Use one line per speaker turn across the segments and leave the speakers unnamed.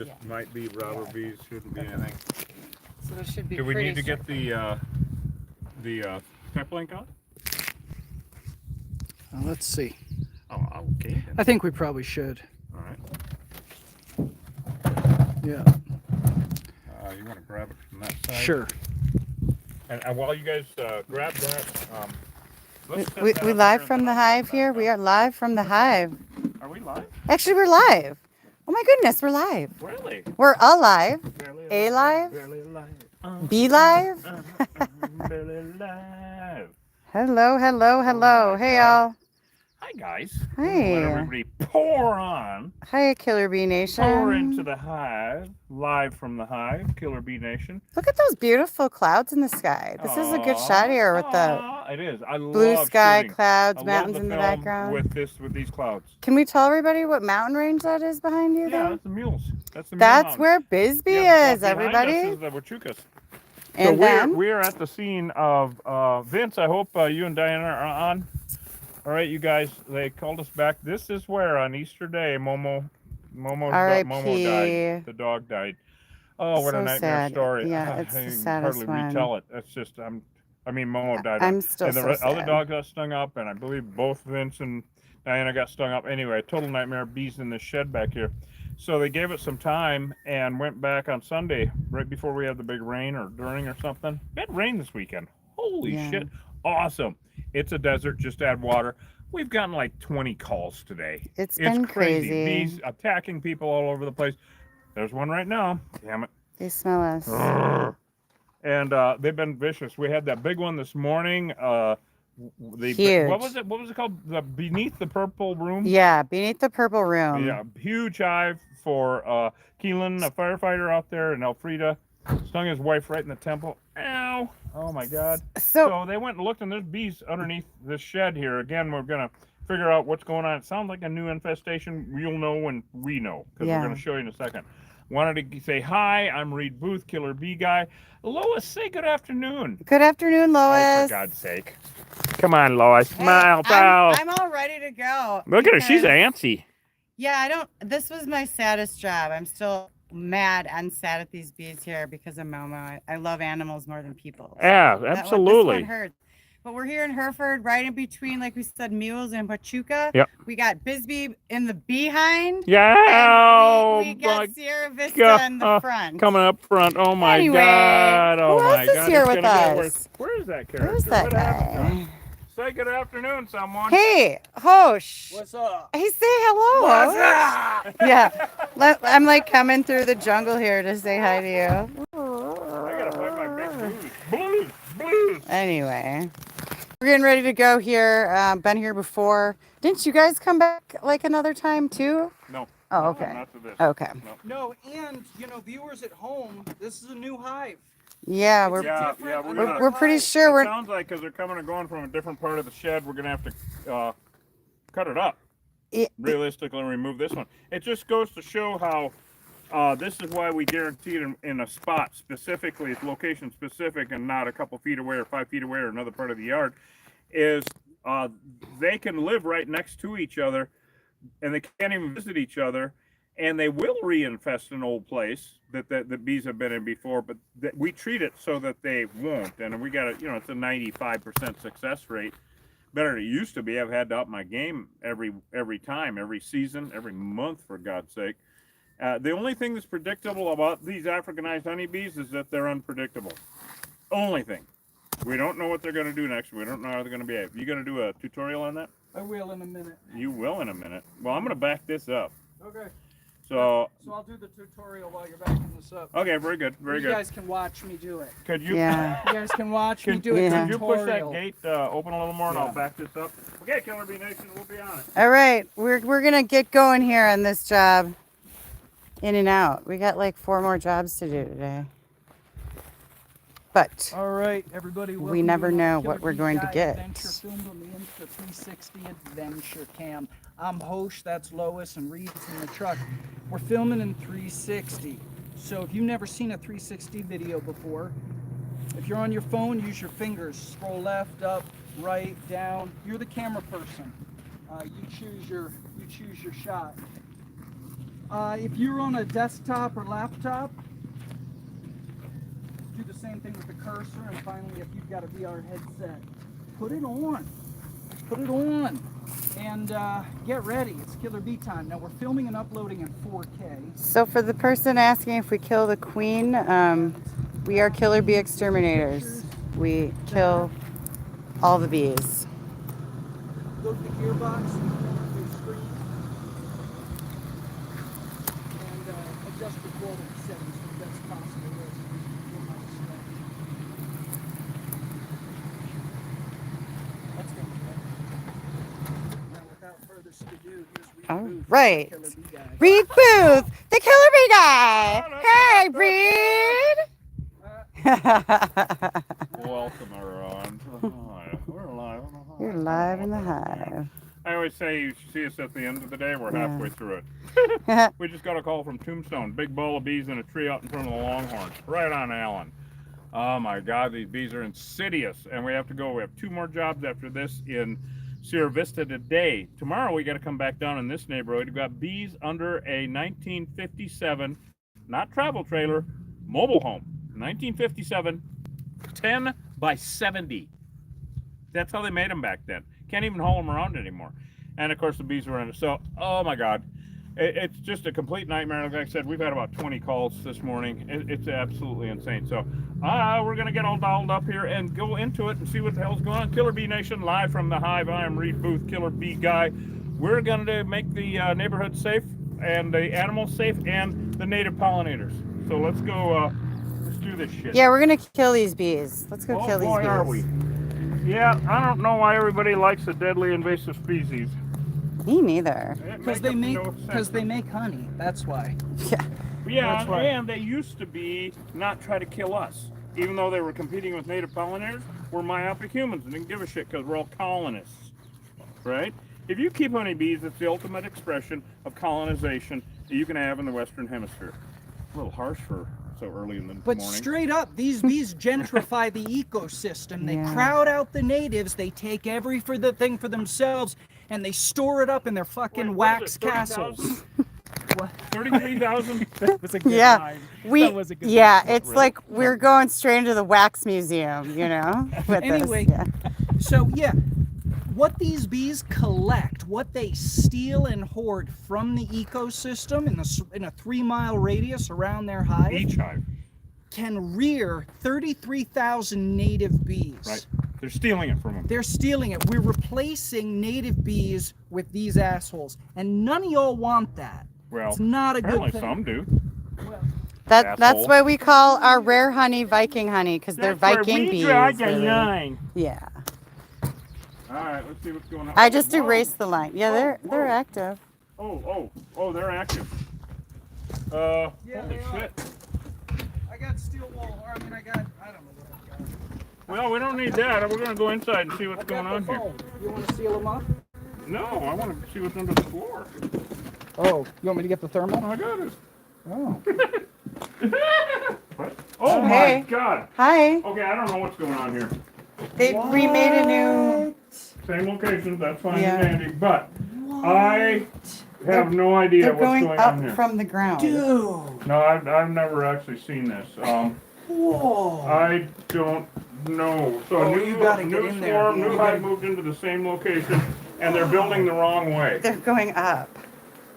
Just might be robber bees, shouldn't be anything.
So there should be.
Do we need to get the pep link on?
Let's see.
Oh, okay.
I think we probably should.
All right.
Yeah.
You want to grab it from that side?
Sure.
And while you guys grab that,
We live from the hive here. We are live from the hive.
Are we live?
Actually, we're live. Oh my goodness, we're live.
Really?
We're alive.
Barely
A live.
Barely alive.
B live.
Barely alive.
Hello, hello, hello. Hey, y'all.
Hi, guys.
Hi.
Let everybody pour on.
Hi, Killer Bee Nation.
Pour into the hive. Live from the hive, Killer Bee Nation.
Look at those beautiful clouds in the sky. This is a good shot here with the
It is. I
blue
love
sky,
shooting.
clouds,
I
mountains
love
in the
film
background.
with these clouds.
Can we tell everybody what mountain range that is behind you
Yeah,
there?
that's the mules. That's the mule
That's
mountain.
where Bisbee
Yeah,
is,
behind
everybody.
us is the Huachucas.
And
so
then
we're at the scene of Vince. I hope you and Diana are on. All right, you guys. They called us back. This is where on Easter Day, Momo died. The dog died. Oh, what
So
a nightmare
sad.
story!
Yeah, it's
I
the
can
saddest
hardly
one.
retell it. That's just Momo died.
I'm still
and the
so
other
sad.
dog got stung up, and I believe both Vince and Diana got stung up. Anyway, total nightmare. Bees in this shed back here. So they gave it some time and went back on Sunday, right before we had the big rain or during or something. We had rain this weekend. Holy shit. Awesome. It's a desert, just add water. We've gotten like 20 calls today.
It's been crazy.
Bees attacking people all over the place. There's one right now. Damn it.
They smell us.
And they've been vicious. We had that big one this morning.
Huge.
What was it called? The Beneath the Purple Room?
Yeah, beneath the purple room.
Yeah, huge hive for Keelan, a firefighter out there, and Elfrida. Stung his wife right in the temple. Ow! Oh my God. So they went and looked, and there's bees underneath this shed here. Again, we're going to figure out what's going on. It sounds like a new infestation. You'll know when we know, because we're going to show you in a second. Wanted to say hi. I'm Reed Booth, Killer Bee Guy. Lois, say good afternoon.
Good afternoon, Lois.
Oh, for God's sake. Come on, Lois. Smile, pal.
I'm all ready to go.
Look at her. She's antsy.
Yeah, this was my saddest job. I'm still mad and sad at these bees here because of Momo. I love animals more than people.
Yeah, absolutely.
This one hurts. But we're here in Hereford, right in between, like we said, mules and Huachuca.
Yep.
We got Bisbee in the behind.
Yeah.
We got Sierra Vista in the front.
Coming up front. Oh my
Anyway,
God. Oh
who
my
else is
God.
here
It's
with
gonna get
us?
worse. Where is that character?
Who's that
What
guy?
happened to him? Say good afternoon, someone.
Hey, Hosh.
What's up?
Hey, say hello.
What's up?
Yeah. I'm like coming through the jungle here to say hi to you.
I gotta find my big blues.
Anyway, we're getting ready to go here. Been here before. Didn't you guys come back like another time too?
No.
Oh,
No,
okay.
not to this.
Okay.
No, and viewers at home, this is a new hive.
Yeah,
It's
we're
different.
we're pretty sure
It
we're.
sounds like because they're coming and going from a different part of the shed, we're gonna have to cut it up. Realistically, remove this one. It just goes to show how this is why we guarantee it in a spot specifically, it's location specific, and not a couple feet away or 5 feet away or another part of the yard. Is they can live right next to each other, and they can't even visit each other, and they will reinfest an old place that the bees have been in before, but we treat it so that they won't. And we got it's a 95% success rate. Better than it used to be. I've had to up my game every time, every season, every month, for God's sake. The only thing that's predictable about these Africanized honeybees is that they're unpredictable. Only thing. We don't know what they're going to do next. We don't know how they're going to behave. You going to do a tutorial on that?
I will in a minute.
You will in a minute. Well, I'm going to back this up.
Okay.
So
I'll do the tutorial while you're backing this up.
okay, very good, very good.
You guys can watch me do it.
Could you?
Yeah.
You guys can watch me do it.
Yeah.
Could you push that
tutorial.
gate open a little more, and I'll back this up? Okay, Killer Bee Nation, we'll be on it.
All right, we're gonna get going here on this job. In and out. We got like 4 more jobs to do today. But
All right, everybody.
we never know what we're going to get.
Adventure filmed on the Insta360 Adventure Cam. I'm Hosh, that's Lois, and Reed's in the truck. We're filming in 360. So if you've never seen a 360 video before, if you're on your phone, use your fingers. Scroll left, up, right, down. You're the camera person. You choose your shot. If you're on a desktop or laptop, do the same thing with the cursor, and finally, if you've got a VR headset, put it on. Put it on. And get ready. It's Killer Bee time. Now, we're filming and uploading in 4K.
So for the person asking if we kill the queen, we are killer bee exterminators. We kill all the bees.
Go to the gearbox, the screen, and adjust the quality settings to the best possible resolution. Let's go. Now, without further ado, here's
All
Reboot,
right.
the Killer Bee guy.
Reed Booth, the killer bee guy. Hey, Reed.
Welcome everyone to the hive. We're live on the hive.
You're live in the hive.
I always say you see us at the end of the day. We're halfway through it. We just got a call from Tombstone. Big ball of bees in a tree out in front of the Longhorns. Right on Allen. Oh my God, these bees are insidious. And we have to go. We have 2 more jobs after this in Sierra Vista today. Tomorrow we got to come back down in this neighborhood. We've got bees under a 1957, not travel trailer, mobile home. 1957, 10 by 70. That's how they made them back then. Can't even haul them around anymore. And of course the bees were in it. So, oh my God, it's just a complete nightmare. Like I said, we've had about 20 calls this morning. It's absolutely insane. So we're going to get all dolled up here and go into it and see what the hell's going on. Killer Bee Nation, live from the hive. I am Reed Booth, Killer Bee Guy. We're going to make the neighborhood safe and the animals safe and the native pollinators. So let's go, let's do this shit.
Yeah, we're gonna kill these bees. Let's go kill these bees.
Oh boy, are we. Yeah, I don't know why everybody likes a deadly invasive species.
Me neither.
Because they make honey. That's why.
Yeah.
Yeah,
That's right.
And they used to be not try to kill us. Even though they were competing with native pollinators, we're myopic humans and didn't give a shit because we're all colonists. Right? If you keep honeybees, it's the ultimate expression of colonization that you can have in the Western Hemisphere. A little harsh for so early in the
But
morning.
straight up, these bees gentrify the ecosystem. They
Yeah.
crowd out the natives. They take every thing for themselves, and they store it up in their fucking
Wait, what
wax
is it, 30,000?
castles. What?
33,000?
That was a good
Yeah.
line.
We
That was a good
yeah,
line.
it's like we're going straight into the wax museum, you know. With
Anyway,
this. Yeah.
So yeah, what these bees collect, what they steal and hoard from the ecosystem in a 3-mile radius around their hive,
Each hive.
can rear 33,000 native bees.
Right. They're stealing it from them.
They're stealing it. We're replacing native bees with these assholes, and none of y'all want that.
Well,
It's not a good
apparently
thing.
some do.
Well,
That's
Asshole.
why we call our rare honey Viking honey, because they're Viking bees. Really.
line.
Yeah.
All right, let's see what's going on.
I just
Whoa.
erased the line. Yeah, they're
Whoa.
active.
Oh, they're active.
Yeah,
Holy
they are.
shit.
I got steel wool. I don't know what I've got.
Well, we don't need that. We're going to go inside and see what's going on here.
You want to seal them up?
No, I want to see what's under the floor.
Oh, you want me to get the thermal?
I got it.
Oh.
What? Oh
Hey.
my God.
Hi.
Okay, I don't know what's going on here.
They remade a new.
Same location, that's fine
Yeah.
and dandy, but I have no idea
They're
what's
going
going
up
on here.
from the ground.
Dude.
No, I've never actually seen this.
Whoa.
I don't know. So
Oh,
a new,
you gotta get
new
in there.
swarm,
You
new
gotta-
hive moved into the same location, and they're building the wrong way.
They're going up.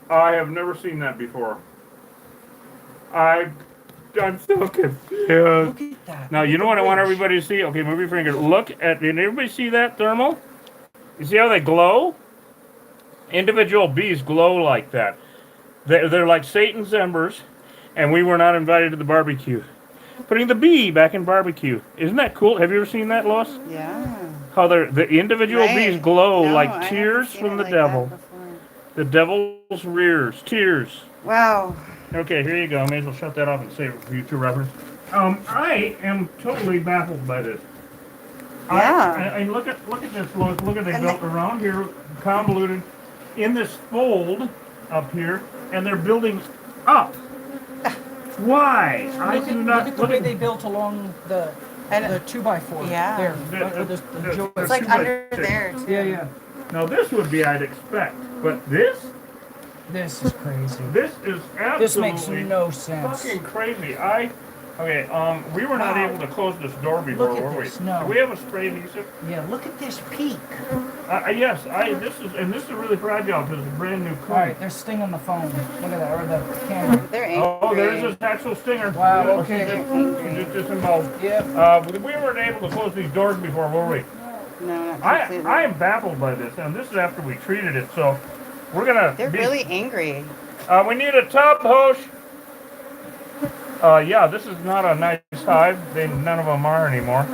I have never seen that before. I'm so confused.
Look at that.
Now, you know what I want everybody to see? Okay, move your finger. Look at, did everybody see that thermal? You see how they glow? Individual bees glow like that. They're like Satan's embers, and we were not invited to the barbecue. Putting the bee back in barbecue. Isn't that cool? Have you ever seen that, Lois?
Yeah.
How the individual
Right.
bees glow
No, I
like
haven't
tears
seen
from
it
the
like
devil.
that before.
The devil's rears. Tears.
Wow.
Okay, here you go. May as well shut that off and save it for future reference. I am totally baffled by this.
Yeah.
I look at this. Look at they
And
built around here, convoluted, in this fold up here, and they're building up. Why? I
Look
do
at,
not.
look at the way they built along the
And
2x4.
Yeah.
There.
The-
The joist.
It's like
Two by
under
six.
there too.
Yeah, yeah.
Now this would be I'd expect, but this?
This is crazy.
This is absolutely
This makes no sense.
fucking crazy. Okay, we were not
Wow.
able to close this door before,
Look at
were
this,
we?
no.
Do we have a spray adhesive?
Yeah, look at this peak.
Yes, this is really fragile because it's a brand new comb.
All right, they're stinging the phone. Look at that, or the camera.
They're angry.
Oh, there's this actual stinger.
Wow,
Yeah,
okay.
She just disemboweled.
Yep.
We weren't able to close these doors before, were we?
No, not
I
completely.
am baffled by this, and this is after we treated it, so we're gonna.
They're really angry.
We need a tub, Hosh. Yeah, this is not a nice hive. None of them are anymore.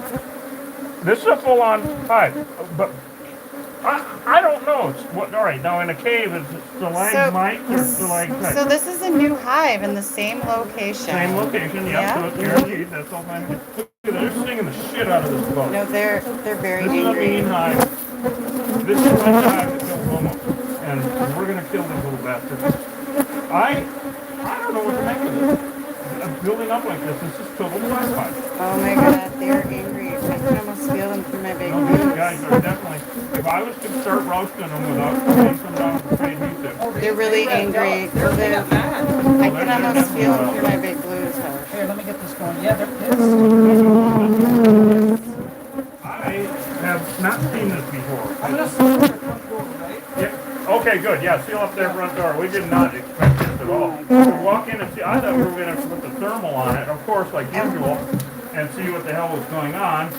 This is a full-on hive, but I don't know. All right, now in a cave, is it stalagmites or stalactites?
So this is a new hive in the same location.
Same location, yeah. So it's guaranteed. That's all fine. Look at they're stinging the shit out of this bug.
No, they're very
This is a
angry.
mean hive. This is my hive that killed Momo, and we're gonna kill these little bastards. I don't know what to make of this. Building up like this is total sci-fi.
Oh my god, they're angry. I can almost feel them through my big
No, these
boots.
guys are definitely. If I was to start roasting them without putting some down with spray adhesive,
They're really angry.
They got mad.
I can almost feel them through my big blues. Hosh.
Here, let me get this going. Yeah, they're pissed.
I have not seen this before.
I'm gonna seal their front door, right?
Yeah. Okay, good. Yeah, seal up their front door. We did not expect this at all. We walk in and see. I thought we were going to put the thermal on it, of course, like usual, and see what the hell was going on.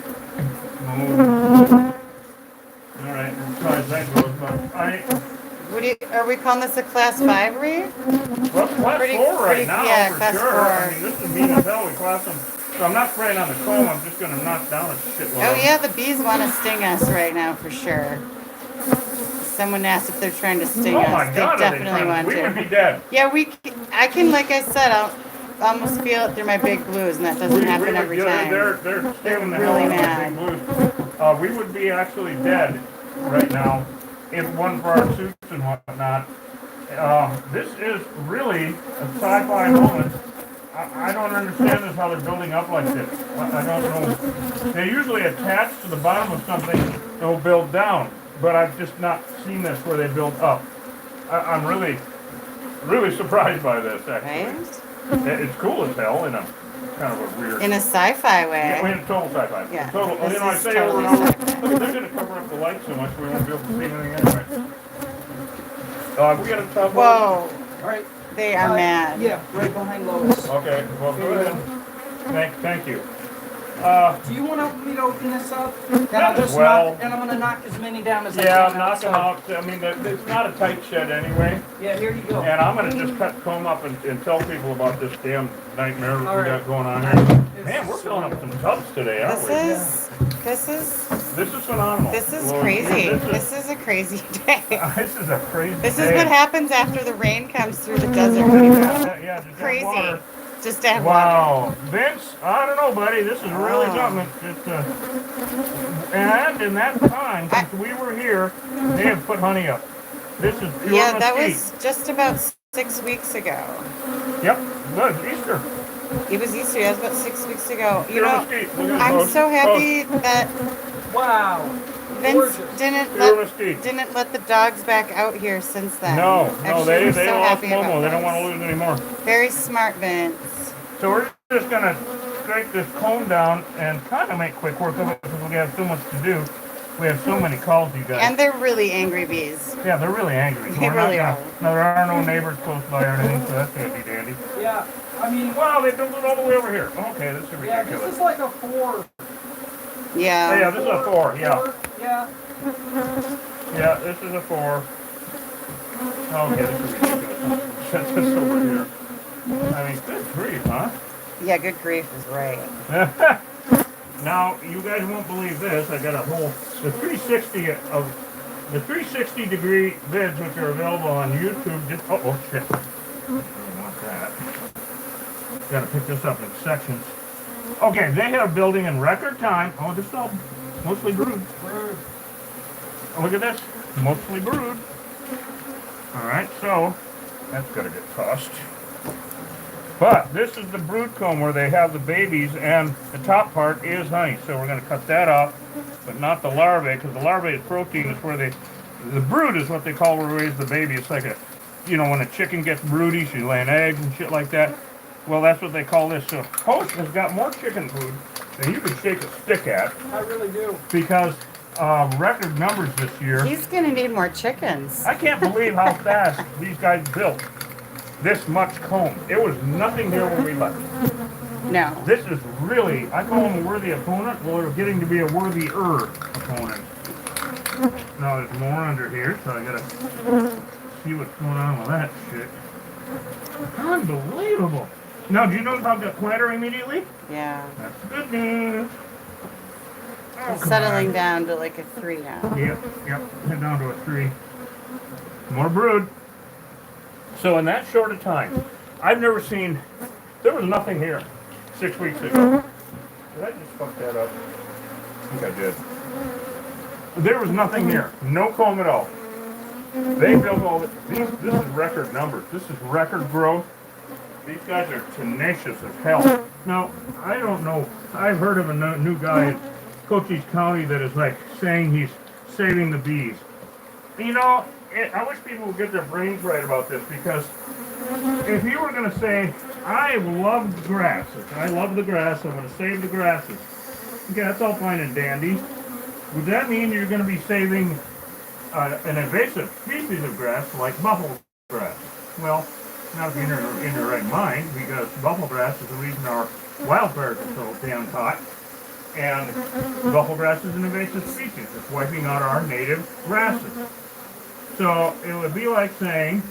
All right, as far as that goes, but
Are we calling this a class 5 read?
well, class
Pretty-
4 right
pretty-
now
yeah,
for
class
sure.
4.
I mean, this is mean as hell. We class them. So I'm not spraying on the comb. I'm just going to knock down a shitload.
Oh yeah, the bees want to sting us right now for sure. Someone asked if they're trying to sting
Oh
us.
my
They
God!
definitely want
We would
to.
be dead.
Yeah, I can, like I said, I'll almost feel it through my big blues, and that doesn't happen every time.
They're scaring the hell
really
out of the blues. We would be actually dead right now if it wasn't for our suits and whatnot. This is really a sci-fi moment. I don't understand this, how they're building up like this. I don't know. They usually attach to the bottom of something, they'll build down. But I've just not seen this where they build up. I'm really, really surprised by this, actually.
Right?
It's cool as hell in a kind of a weird...
In a sci-fi way.
Yeah, in a total sci-fi.
Yeah,
Total.
this
You know, I
is
say over and
totally
over,
sci-fi.
look, they're going to cover up the light so much we won't be able to see anything anyway. We got a top
Whoa,
All right.
they are mad.
Yeah, right behind Lois.
Okay, well, go ahead. Thank you.
Do you want me to open this up? And I'll just
Well-
knock, and I'm gonna knock as many down as I
Yeah,
can.
knock them
outside.
out. I mean, it's not a tight shed anyway.
Yeah, here you go.
And I'm going to just cut the comb up and tell people about this damn nightmare that
All
we
right.
got going on here. Man, we're filling up some tubs today, aren't we?
This
This is phenomenal.
is
Well,
crazy.
This
This is a crazy day.
this is a crazy
This
day.
is what happens after the rain comes through the desert.
Yeah, just that
Crazy.
water.
Just to have water.
Wow. Vince, I don't know, buddy. This is really
Oh.
something. And in that time, since we were here, they have put honey up. This is pure
Yeah, that
mesquite.
was just about 6 weeks ago.
Yep, good. Easter.
It was Easter. That was about 6 weeks ago. You
Pure
know,
mesquite. Look at
I'm
those.
so happy that
Wow.
Vince
Gorgeous.
Pure mesquite.
didn't let the dogs back out here since then.
No,
Actually,
they
I'm so
lost
happy about
Momo. They don't
this.
want to lose anymore.
Very smart, Vince.
So we're just going to strike this comb down and kind of make quick work of it because we have so much to do. We have so many calls, you guys.
And they're really angry bees.
Yeah, they're really angry.
They
We're not
really
gonna-
are.
No, there are no neighbors close by or anything, so that's going to be dandy.
Yeah. I mean,
Wow, they built it all the way over here. Okay, this is
yeah, this
ridiculous.
is like a 4.
Yeah.
Yeah, this is a 4, yeah.
Yeah.
Yeah, this is a 4. Okay, this is ridiculous. Set this over here. I mean, good grief, huh?
Yeah, good grief is right.
Now, you guys won't believe this. I got a whole, the 360 degree vids, which are available on YouTube. Just, oh shit. I don't want that. Gotta pick this up in sections. Okay, they have building in record time. Oh, this is all mostly brood. Oh, look at this. Mostly brood. Alright, so that's gonna get tossed. But this is the brood comb where they have the babies, and the top part is honey. So we're going to cut that off, but not the larvae, because the larvae is protein. Is where the brood is what they call where we raise the baby. It's like you know, when a chicken gets broody, she's laying eggs and shit like that. Well, that's what they call this. So Host has got more chicken food than you could shake a stick at.
I really do.
Because record numbers this year.
He's gonna need more chickens.
I can't believe how fast these guys built this much comb. It was nothing here when we left.
No.
This is really, I call him a worthy opponent. Well, they're getting to be a worthier opponent. Now there's more under here, so I gotta see what's going on with that shit. Unbelievable. Now, do you notice how it got flatter immediately?
Yeah.
That's good news. Oh,
He's
come
settling
on.
down to like a 3 now.
Yep, head down to a 3. More brood. So in that short of time, I've never seen, there was nothing here 6 weeks ago. Did I just fuck that up? I think I did. There was nothing here. No comb at all. They built all this. This is record numbers. This is record growth. These guys are tenacious as hell. Now, I don't know. I've heard of a new guy in Cochise County that is like saying he's saving the bees. You know, I wish people would get their brains right about this, because if you were going to say, I love the grasses, I love the grass, I'm going to save the grasses. Okay, that's all fine and dandy. Would that mean you're going to be saving an invasive species of grass like buffalo grass? Well, not if you're in your right mind, because buffalo grass is the reason our wildfires are so damn hot. And buffalo grass is an invasive species. It's wiping out our native grasses. So it would be like saying,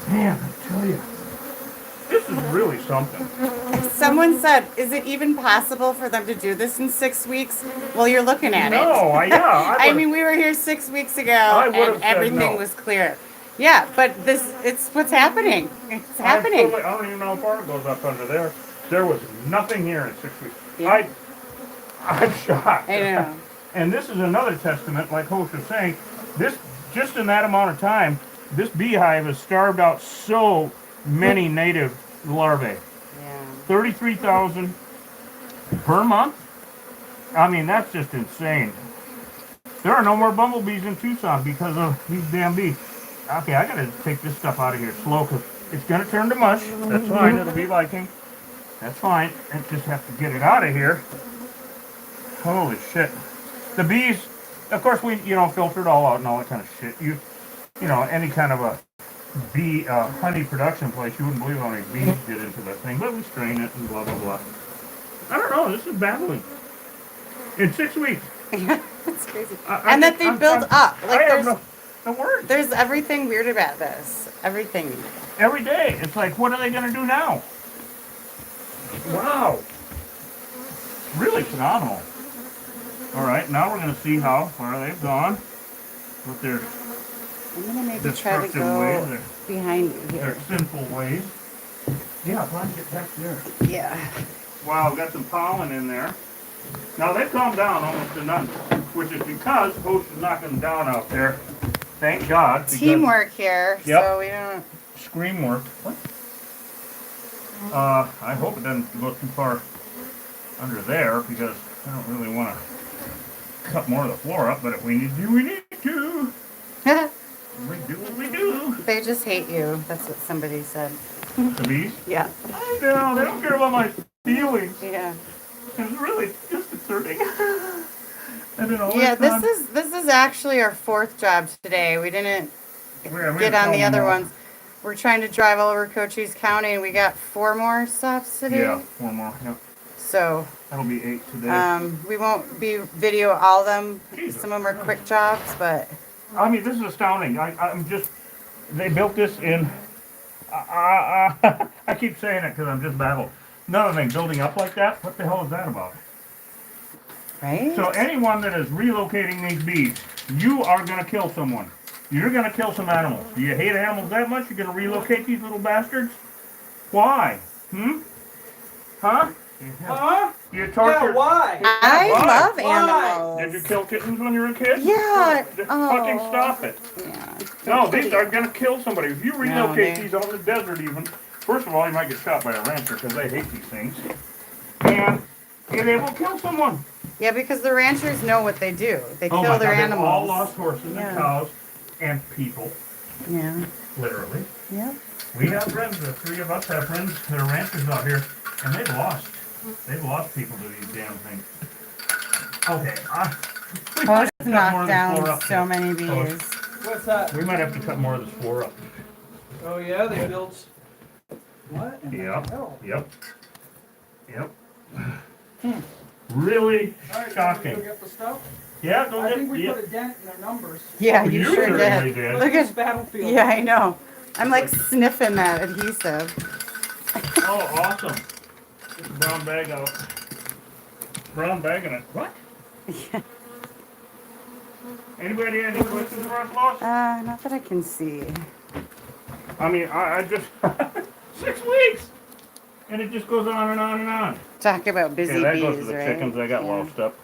man, I tell you, this is really something.
Someone said, is it even possible for them to do this in 6 weeks? Well, you're looking at it.
No, yeah.
I mean, we were here 6 weeks ago
would've
and
said
everything
no.
was clear. Yeah, but it's what's happening. It's happening.
I don't even know how far it goes up under there. There was nothing here in 6 weeks.
Yeah.
I'm shocked.
I know.
And this is another testament, like Hosh was saying, this, just in that amount of time, this beehive has starved out so many native larvae.
Yeah.
33,000 per month? I mean, that's just insane. There are no more bumblebees in Tucson because of these damn bees. Okay, I gotta take this stuff out of here slow, because it's gonna turn to mush. That's fine, it'll be Viking. That's fine. I just have to get it out of here. Holy shit. The bees, of course, we, filter it all out and all that kind of shit. You know, any kind of a bee, honey production place, you wouldn't believe how many bees get into that thing, but we strain it and blah, blah, blah. I don't know, this is baffling. In 6 weeks.
It's crazy. And that they build up. Like,
I have no words.
there's everything weird about this. Everything.
Every day. It's like, what are they going to do now? Wow. Really phenomenal. All right, now we're going to see how far they've gone with their
I'm gonna maybe try to
destructive
go
ways,
behind you
their
here.
sinful ways. Yeah, try to get back there.
Yeah.
Wow, got some pollen in there. Now they've calmed down almost to none, which is because Host is knocking them down out there. Thank God. because
Teamwork here,
Yep.
so we don't.
Scream work. What? I hope it doesn't go too far under there, because I don't really want to cut more of the floor up, but if we need to, we need to. We do what we do.
They just hate you. That's what somebody said.
The bees?
Yeah.
I know, they don't care about my feelings.
Yeah.
It's really disconcerting. And then all
Yeah,
this time,
this is actually our 4th job today. We didn't
we
get on the
film
other
more.
ones. We're trying to drive all over Cochise County, and we got 4 more stops today.
Yeah, 4 more. Yep.
So
That'll be 8 today.
we won't be video all of them.
Jesus.
Some of them are quick jobs, but
I mean, this is astounding. I'm just, they built this in, I keep saying it because I'm just baffled. Another thing, building up like that, what the hell is that about?
right?
So anyone that is relocating these bees, you are going to kill someone. You're going to kill some animals. Do you hate animals that much? You're going to relocate these little bastards? Why? Huh?
Huh?
You torture.
Yeah, why?
I
Why?
love
Why?
animals.
Did you kill kittens when you were a kid?
Yeah.
Just
Oh.
fucking stop it.
Yeah.
No, these are going to kill somebody. If you relocate
they-
these out in the desert even, first of all, you might get shot by a rancher because they hate these things. And they will kill someone.
Yeah, because the ranchers know what they do. They
Oh
kill
my
their
God,
animals.
they've all lost horses
Yeah.
and cows and people.
Yeah.
Literally.
Yep.
We have friends, the three of us have friends that are ranchers out here, and they've lost people to these damn things. Okay, we might
Post
have to cut more
knocked
of this floor
down
up
so
there.
many bees.
What's that?
We might have to cut more of this floor up.
Oh yeah, they built. What? in the
Yep,
hell?
yep. Really
All right,
shocking.
Go get the stuff.
Yeah, go
I
get
think we
yeah.
put a dent in their numbers.
Yeah,
Oh,
you
you
sure
certainly
did.
did.
Look
This
at.
battlefield.
Yeah, I know. I'm like sniffing that adhesive.
Oh, awesome. Get the brown bag out. Brown bag in it. What?
Yeah.
Anybody have any questions for us, Lost?
Not that I can see.
I mean, I just 6 weeks, and it just goes on and on and on.
Talk about busy
Yeah, that
bees,
goes to the
right?
chickens. I got
yeah.
lost up.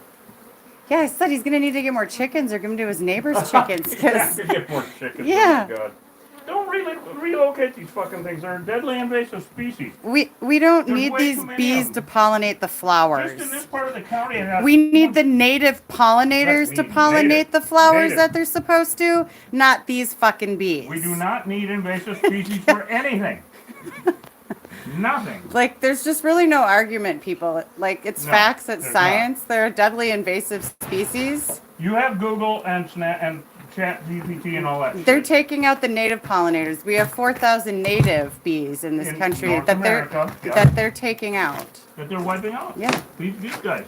Yeah, I said he's gonna need to get more chickens or give them to his neighbor's chickens.
You have
'Cause
to get more chickens.
Yeah.
Oh my God. Don't relocate these fucking things. They're a deadly invasive species.
we don't
There's
need
way
these
too many
bees
of
to
them.
pollinate the
Just
flowers.
in this part of the county, and
We need the native pollinators
Right,
to
we need
pollinate
native.
the flowers
Native.
that they're supposed to, not these fucking bees.
we do not need invasive species for anything. Nothing.
Like, there's just really no argument, people. Like, it's
No,
facts, it's
there's
science. They're a deadly invasive species.
You have Google and Snap and Chat GPT and all that.
They're
shit.
taking out the native pollinators. We have 4,000 native bees in this
In
country
North
that
America, yeah.
they're taking out.
That they're wiping out.
Yeah.
These guys.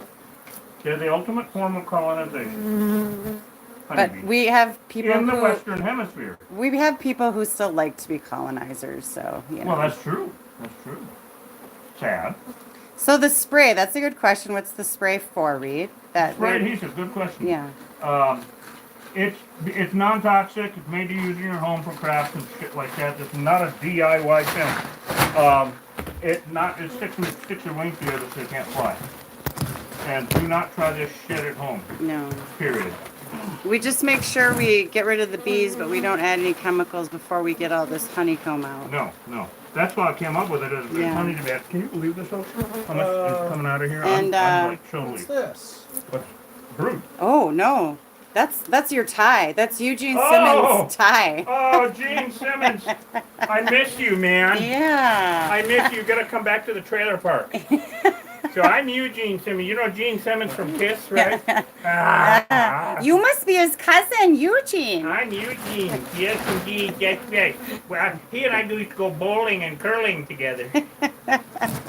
They're the ultimate form of colonization.
But
Honeybees.
we have people
In the
who
Western Hemisphere.
we have people who still like to be colonizers. So you know.
Well, that's true. That's true. Sad.
So the spray. That's a good question. What's the spray for, Reed? That
Spray
we're-
adhesive. Good question.
Yeah.
It's non-toxic. It's made to use in your home for crafts and shit like that. It's not a DIY thing. It sticks your wings together so you can't fly. And do not try this shit at home.
No.
Period.
We just make sure we get rid of the bees, but we don't add any chemicals before we get all this honeycomb out.
No. That's why I came up with it as
Yeah.
honey to bat. Can you believe this? How much is coming out of here?
And,
I'm like totally.
What's this?
What's brood?
Oh no, that's your tie. That's Eugene
Oh!
Simmons' tie.
Oh, Gene Simmons. I miss you, man.
Yeah.
I miss you. Gotta come back to the trailer park. So I'm Eugene Simmons. You know Gene Simmons from Kiss, right?
You must be his cousin, Eugene.
I'm Eugene. Yes, indeed. That's right. Well, he and I used to go bowling and curling together.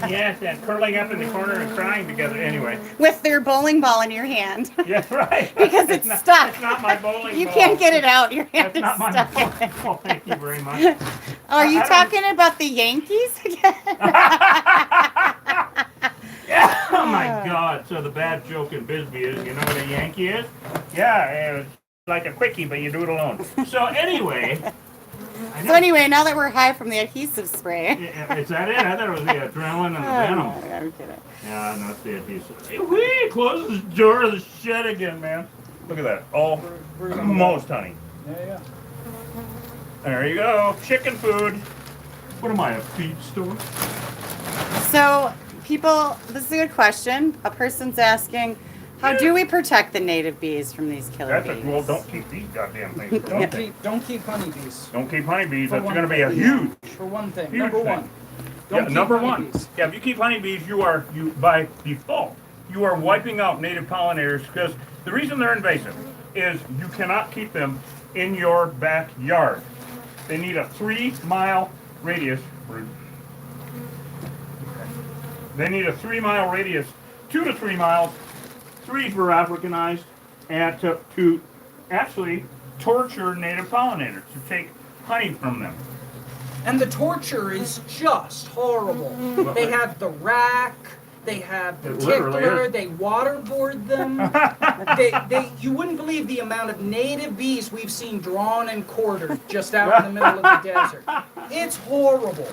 Yes, and curling up in the corner and crying together. Anyway.
With their bowling ball in your hand.
Yeah, right.
Because it's stuck.
It's not my bowling
You
ball.
can't get it out. Your hand
That's
is
not my
stuck.
bowling ball. Thank you very much.
Are you
I don't-
talking about the Yankees again?
Oh my God! So the bad joke in Bisbee is, you know what a Yankee is? Yeah, it's like a quickie, but you do it alone. So anyway.
So anyway, now that we're high from the adhesive spray.
Is that it? I thought it was the adrenaline and the venom.
Oh, I'm kidding.
Yeah, no, it's the adhesive. Hey, we close the door of the shed again, man. Look at that. All most honey.
Yeah.
There you go. Chicken food. What am I, a feed store?
So, people, this is a good question. A person's asking, how do we protect the native bees from these killer
That's
bees?
well, don't keep these goddamn things.
Don't keep honeybees.
Don't keep honeybees.
For
That's
one
going to be a
thing.
huge.
For one thing.
Huge
Number
thing.
one.
Yeah,
Don't keep
number one.
honeybees.
Yeah, if you keep honeybees, you by default, you are wiping out native pollinators because the reason they're invasive is you cannot keep them in your backyard. They need a 3-mile radius. They need a 3-mile radius, 2 to 3 miles, 3 for Africanized, and to actually torture native pollinators, to take honey from them.
And the torture is just horrible. They have the rack, they have the
It literally
tickler,
is.
they waterboard them. You wouldn't believe the amount of native bees we've seen drawn and quartered just out in the middle of the desert. It's horrible.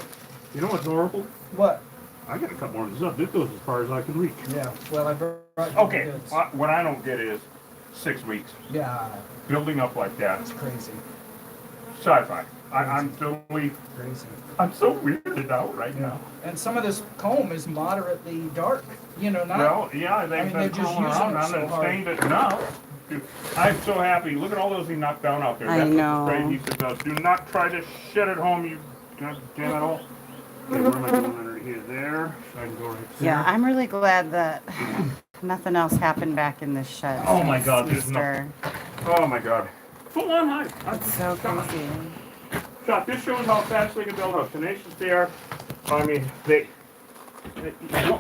You know what's horrible?
What?
I got a couple more of this up. This goes as far as I can reach.
Yeah, well, I brought you
Okay,
the goods.
what I don't get is 6 weeks.
Yeah,
Building up like that.
it's crazy.
Sci-fi. I'm totally,
Crazy.
I'm so weirded out right now.
And some of this comb is moderately dark. You know, not.
Well, yeah, they've
I mean,
been
they're just
crawling
using
around
it
on it
so
and
hard.
stained it enough. Dude, I'm so happy. Look at all those he knocked down out there.
I
That's
know.
what the spray adhesive does. Do not try this shit at home, you god damn it all. Okay, where am I going under here? There. So I can go right there.
Yeah, I'm really glad that nothing else happened back in this shed.
Oh my
since
God, there's
Easter.
Oh my god. Full on hive.
It's so crazy.
Shot, this shows how fast they can build, how tenacious they are. I mean, they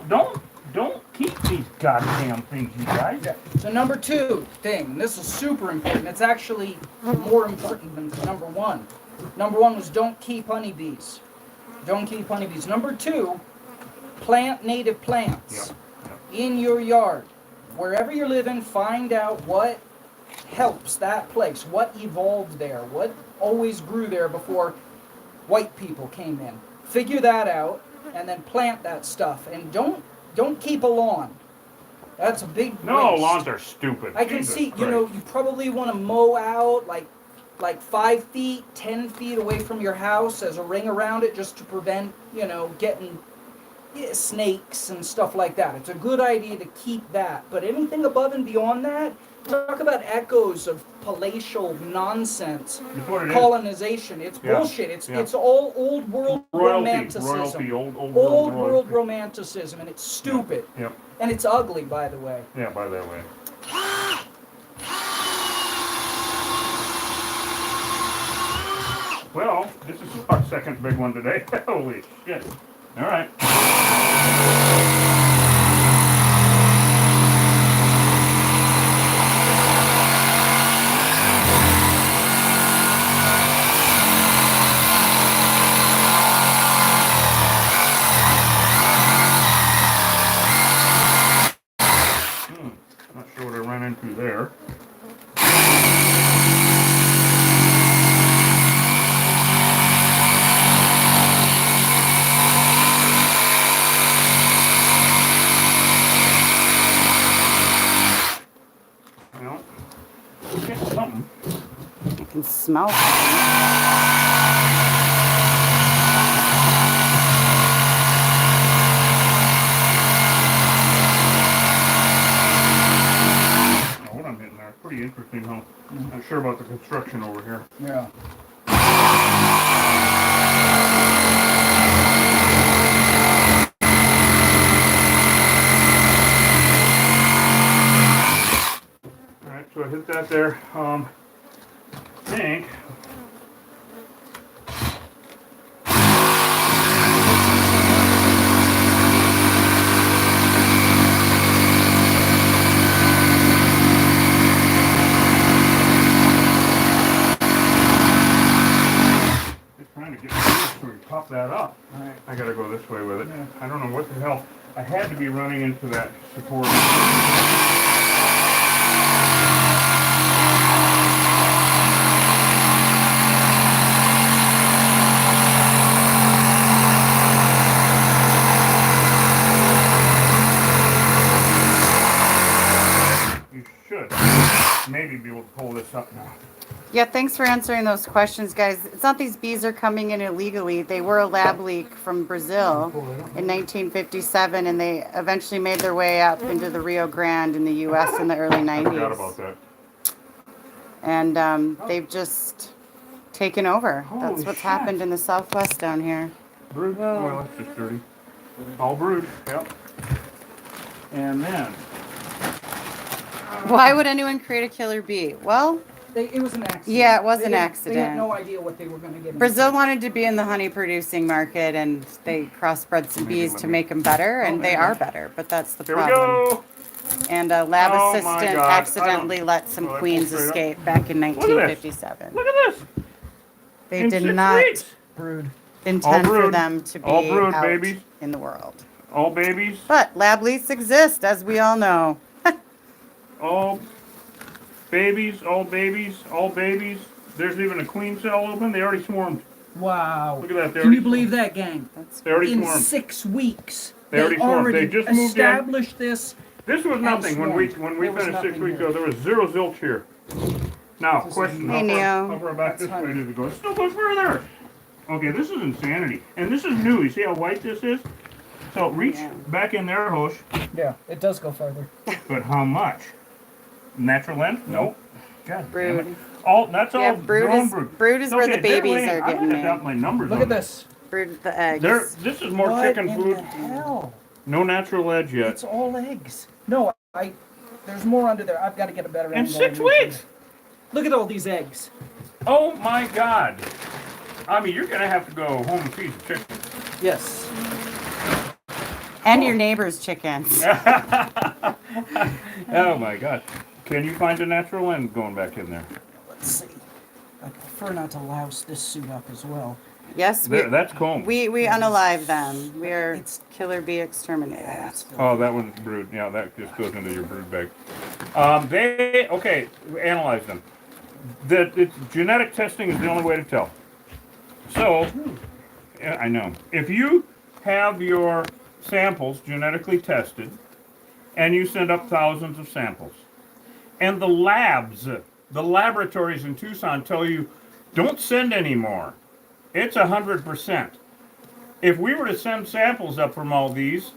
don't keep these goddamn things, you guys.
Yeah. So number 2 thing, and this is super important. It's actually more important than number 1. Number 1 was don't keep honeybees. Don't keep honeybees. Number 2, plant native plants in your yard. Wherever you're living, find out what helps that place, what evolved there, what always grew there before white people came in. Figure that out and then plant that stuff. And don't keep a lawn. That's a big
No,
waste.
lawns are stupid.
I can
Jesus
see,
Christ.
you know, you probably want to mow out like 5 feet, 10 feet away from your house as a ring around it just to prevent, you know, getting snakes and stuff like that. It's a good idea to keep that. But anything above and beyond that, talk about echoes of palatial nonsense,
That's what it is.
colonization. It's
Yeah.
bullshit. It's
Yeah.
it's all old world romanticism.
Royalty, old
Old
world
world romanticism, and it's stupid.
Yep.
And it's ugly, by the way.
Yeah, by that way. Well, this is our second big one today. Holy shit. All right. Not sure what I ran into there. Well, we'll get something.
I can smell something.
Oh, what I'm hitting there. Pretty interesting, huh? Not sure about the construction over here.
Yeah.
Alright, so I hit that there. Think. Just trying to get this so we pop that up.
Alright.
I gotta go this way with it.
Yeah.
I don't know what the hell. I had to be running into that support. You should maybe be able to pull this up now.
Yeah, thanks for answering those questions, guys. It's not these bees are coming in illegally. They were a lab leak from Brazil in 1957, and they eventually made their way up into the Rio Grande in the U.S. in the early
I forgot about
90s.
that.
And they've just taken over.
Holy
That's what's
shit.
happened in the Southwest down here.
Brood? Well, that's just dirty. All brood, yep. And then,
Why would anyone create a killer bee? Well,
It was an accident.
Yeah, it was
They
an
didn't- They
accident.
had no idea what they were going to get.
Brazil wanted to be in the honey producing market, and they crossbred some
Maybe
bees
let
to
me-
make them better, and
there
they
you
are
go.
better. But that's the
here we
problem.
go.
And a lab
Oh my
assistant
God. I
accidentally
don't-
let some
Oh, that
queens
pulls straight up.
escape back in
Look at this.
1957.
Look at this.
They
In
did
6
not
weeks.
Brood.
intend for
brood.
them to be
All brood,
out
babies.
in the world.
All babies.
But lab leaks exist, as we all know.
All babies. All babies. All babies. There's even a queen cell open. They already swarmed.
Wow.
Look at that. They
Can you
already
believe that, gang?
That's
They already
In
swarmed.
6 weeks,
They already swarmed. They just moved in.
established this.
This was nothing when we
There was
finished 6
nothing
weeks
here.
ago. There was zero zilch here. Now,
This is
question:
Hey, Neo.
how far back this
That's
way
honey.
does it go? It still goes further. Okay, this is insanity, and this is new. You see how white this is? So reach
Yeah.
back in there, Hosh.
Yeah, it does go further.
But how much? Natural end? Nope. God damn it.
Brood.
That's all
Yeah, brood
drone
is
brood.
brood is where
Okay,
the babies
they're
are
laying-
getting
I got
made.
my numbers
Look
on
at this.
Brood the eggs.
This is more
What
chicken
in
food.
the hell?
No natural edge yet.
It's all eggs. No, there's more under there. I've got to get a better
In
angle.
6
and make
weeks.
sure. Look at all these eggs.
Oh my God. I mean, you're gonna have to go home and feed the chicken.
Yes.
And your neighbor's chickens.
Oh my God. Can you find a natural end going back in there?
Let's see. I prefer not to louse this suit up as well.
Yes, we
That's comb.
we unalive them. We are
It's-
killer bee exterminators.
That's good.
Oh, that one's brood. Yeah, that just goes into your brood bag. Okay, analyze them. Genetic testing is the only way to tell. So, yeah, I know. If you have your samples genetically tested, and you send up thousands of samples, and the laboratories in Tucson tell you, don't send any more. It's 100%. If we were to send samples up from all these,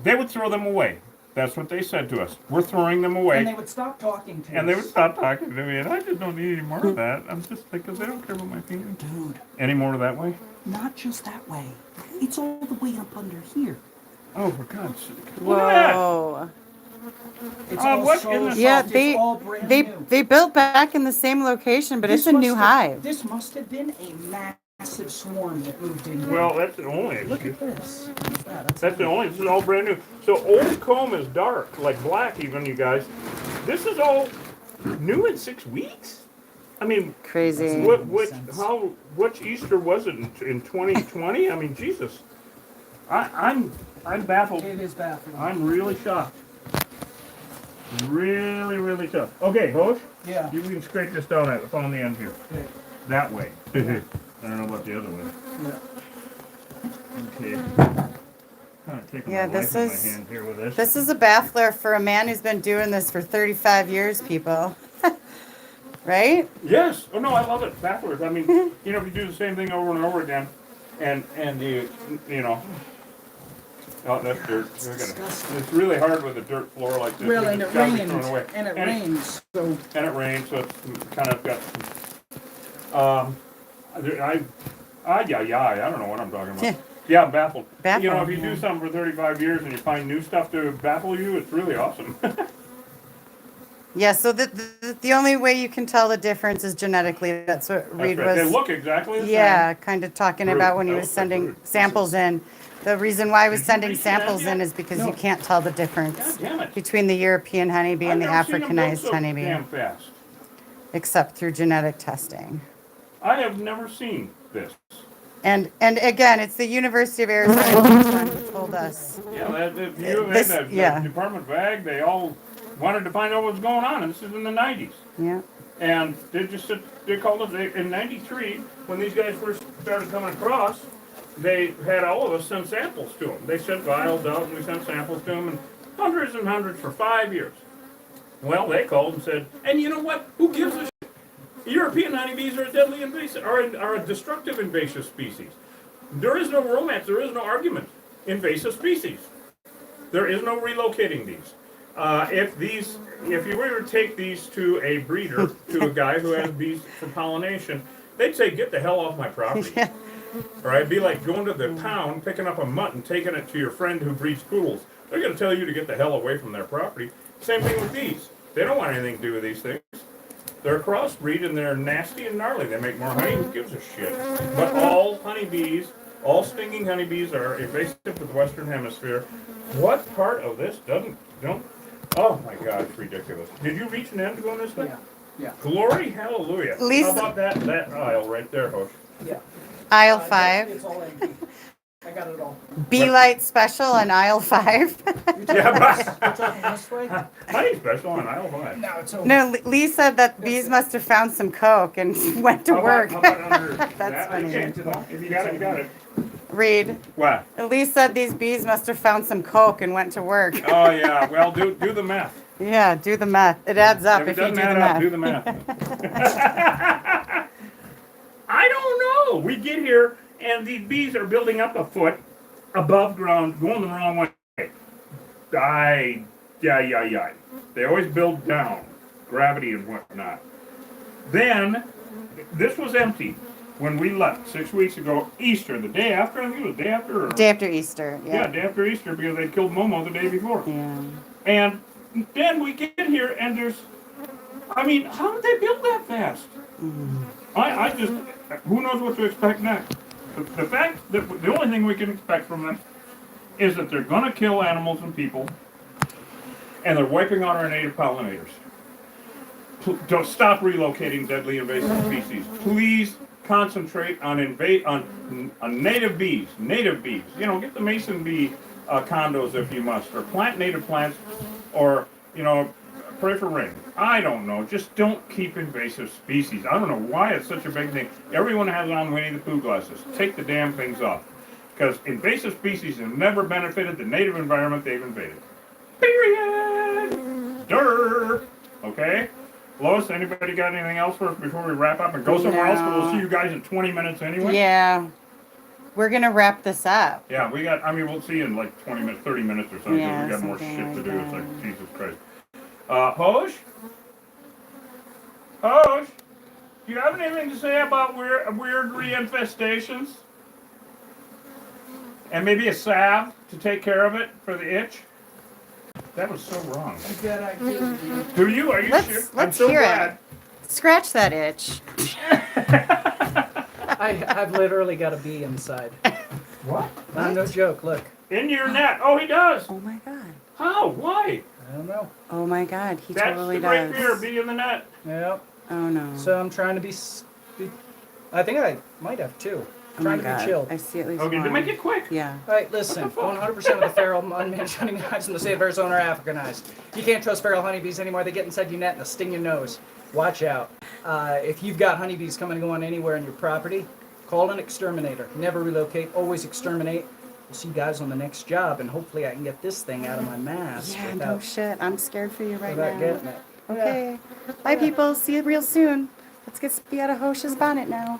they would throw them away. That's what they said to us. We're throwing them away.
And they would stop talking to us.
And they would stop talking to me, and I just don't need any more of that. I'm just because they don't care about my feelings.
Dude,
Any more that way?
not just that way. It's all the way up under here.
Oh, for God's sake! Look at that.
Whoa.
It's
Oh,
all
what
so
in the-
soft.
Yeah,
It's all brand
they
new.
they built back in the same location, but it's a
This
new
must have-
hive.
This must have been a massive swarm that moved in here.
Well, that's the only
Look
issue.
at this. What's that?
That's the only. This is all brand new. So old comb is dark, like black, even you guys. This is all new in 6 weeks. I mean,
Crazy.
which Easter was it in 2020? I mean, Jesus. I'm baffled.
It is baffling.
I'm really shocked. Really, really shocked. Okay, Hosh,
Yeah.
you can scrape this down on the end here.
Okay.
That way. I don't know about the other way.
Yeah.
Okay. Kind of taking
Yeah,
my
this
life in
is-
my hand here with this.
This is a baffler for a man who's been doing this for 35 years, people. Right?
Yes. Oh no, I love it. Backwards. I mean, you know, if you do the same thing over and over again, and you know, oh, that's dirt. It's really hard with a dirt floor like this.
Well,
It
and it
just gotta be
rains.
thrown away.
And it rains. So
And it rains, so it's kind of got. I don't know what I'm talking about. Yeah, I'm baffled. You know, if you
Baffled, yeah.
do something for 35 years and you find new stuff to baffle you, it's really awesome.
Yeah, so the only way you can tell the difference is genetically. That's what Reed
That's right. They
was,
look exactly the same.
yeah, kind of talking
Brood.
about when he
That
was
looks like
sending
brood.
samples in. The reason why he was
Did you
sending
reach that
samples
yet?
in is because
No.
you can't tell the difference
God damn it.
between the European honeybee and the
I've never seen them build
Africanized
so
honeybee,
damn fast.
except through genetic testing.
I have never seen this.
And again, it's the University of Arizona Tucson who told us.
Yeah, you and
This-
that
yeah.
Department of Ag, they all wanted to find out what was going on, and this is in the 90s.
Yeah.
And they called us in 93, when these guys first started coming across, they had all of us send samples to them. They sent vials out, and we sent samples to them, and hundreds for 5 years. Well, they called and said, and you know what? Who gives a shit? European honeybees are a deadly invasive, are a destructive invasive species. There is no romance, there is no argument. Invasive species. There is no relocating these. If you were to take these to a breeder, to a guy who has bees for pollination, they'd say, get the hell off my property.
Yeah.
Or it'd be like going to the pound, picking up a mutt and taking it to your friend who breeds poodles. They're going to tell you to get the hell away from their property. Same thing with these. They don't want anything to do with these things. They're a crossbreed and they're nasty and gnarly. They make more honey. Who gives a shit? But all honeybees, all stinging honeybees are invasive to the Western Hemisphere. What part of this don't? Oh my God, it's ridiculous. Did you reach an end going this way?
yeah. Yeah.
Glory, hallelujah.
Lisa-
How about that aisle right there, Hosh?
Yeah.
Aisle 5.
It's all empty. I got it all.
Bee Light Special on aisle 5.
Yeah,
We're talking this way?
honey special on aisle 5.
No, it's over.
No, Lee said that bees must have found some coke and went to work.
How about under
That's
that?
funny.
Okay, if you got it, you got it.
Reed,
What?
Lee said these bees must have found some coke and went to work.
Oh yeah, well do the math.
Yeah, do the math. It adds up
If
if
it
you
doesn't
do the
add up,
math.
do the math. I don't know. We get here and these bees are building up a foot above ground, going the wrong way. Yeah. They always build down. gravity and whatnot. Then, this was empty when we left 6 weeks ago, Easter, the day after, I think it was the day after. Or,
Day after Easter.
yeah, day after Easter, because they killed Momo the day before.
Yeah.
And then we get here and there's, I mean, how did they build that fast? I just, who knows what to expect next? The fact that the only thing we can expect from them is that they're going to kill animals and people, and they're wiping out our native pollinators. Don't stop relocating deadly invasive species. Please concentrate on native bees. Native bees. You know, get the mason bee condos if you must, or plant native plants, or pray for rain. I don't know. Just don't keep invasive species. I don't know why it's such a big thing. Everyone has on Winnie the Pooh glasses. Take the damn things off, because invasive species have never benefited the native environment they've invaded. Period. Durr. Okay. Lois, anybody got anything else for us before we wrap up and go somewhere else? Because we'll see you guys in 20 minutes anyway.
Yeah. We're going to wrap this up.
Yeah, we'll see you in like 20 minutes, 30 minutes or something.
Yeah,
We got more
something
shit
like
to do. It's
that.
like, Jesus Christ. Hosh? Hosh? Do you have anything to say about weird reinfestations? And maybe a salve to take care of it for the itch? That was so wrong.
Good idea.
Do you? Are you sure? I'm
Let's
so
hear
glad.
it. Scratch that itch.
I've literally got a bee inside.
What?
No joke. Look.
In your net. Oh, he does.
Oh my God.
How? Why?
I don't know.
Oh my God. He
That's
totally
the great
does.
fear, be in the net.
Yep.
Oh no.
So I'm trying to be. I think I might have two.
Oh my
Trying to
God.
be chilled.
I see at least
Okay,
one.
to make it quick.
Yeah.
All right, listen. 100% of the feral unmanaged hunting hives in the state of Arizona are Africanized. You can't trust feral honeybees anymore. They get inside your net and they'll sting your nose. Watch out. If you've got honeybees coming and going anywhere on your property, call an exterminator. Never relocate. Always exterminate. We'll see you guys on the next job, and hopefully I can get this thing out of my mask
Yeah, no
without,
shit. I'm scared for you right
without
now.
getting it.
Okay. Bye, people. See you real soon. Let's get be out of Hosh's bonnet now.